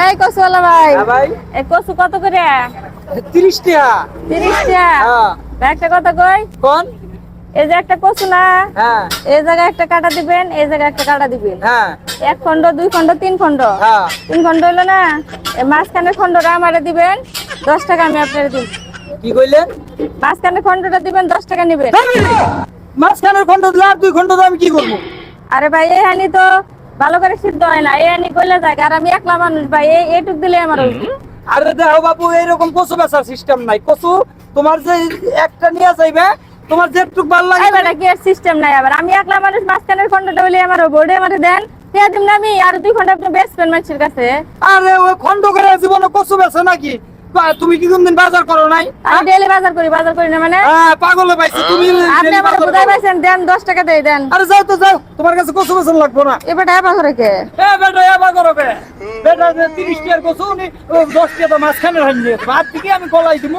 এই কচুওয়ালা ভাই, হ্যাঁ ভাই, এই কচু কত করে? 30 টাকা। 30 টাকা। হ্যাঁ একটা কথা কই, কোন? এই যে একটা কচু না, হ্যাঁ এই জায়গায় একটা কাটা দিবেন, এই জায়গায় একটা কাটা দিবেন। হ্যাঁ এক খন্ড, দুই খন্ড, তিন খন্ড। হ্যাঁ। 3 খন্ড হইলো না, এই মাঝখানের খন্ডটা আমারে দিবেন, 10 টাকা আমি আপনারে দিব। কি কইলেন? মাঝখানের খন্ডটা দিবেন, 10 টাকা নিবেন। মাঝখানের খন্ড দিলে আর 2 খন্ড দিয়ে আমি কি করবো? আরে ভাই এই হানি তো ভালো করে সিদ্ধ হয় না, এই হানি কইলে যায়, আর আমি একলা মানুষ ভাই, এইটুক দিলে আমার হইবে। আরে দেখো বাবু, এইরকম কচু বেচার সিস্টেম নাই। কচু তোমার যে একটা নিয়ে যাইবে, তোমার যেটুক ভালো লাগে। এই বেটা কি আর সিস্টেম নাই আবার, আমি একলা মানুষ, মাঝখানের খন্ডটা হইলে আমার বোর্ডে আমারে দেন, পেয়ে দিন না আমি, আর 2 ঘন্টা আপনি বেচবেন মানুষের কাছে। আরে ওই খন্ড করে জীবনে কচু বেচে নাকি? তুমি কি কোনদিন বাজার করো নাই? আমি ডেইলি বাজার করি না মানে? হ্যাঁ, পাগলে পাইছি তুমি। আপনি daily আমার বাজার বুঝাই করো। পাইছেন, দেন 10 টাকা দেই দেন। আরে যাও তো যাও, তোমার কাছে কচু বেচন লাগবো না। এ বেটা এবার করে কে? এ বেটা এবার করো বে। বেটা 30 টাকার কচু নি 10 টাকা মাঝখানে হারিয়ে দিয়েছে। আর দিকে আমি গলাই দিব।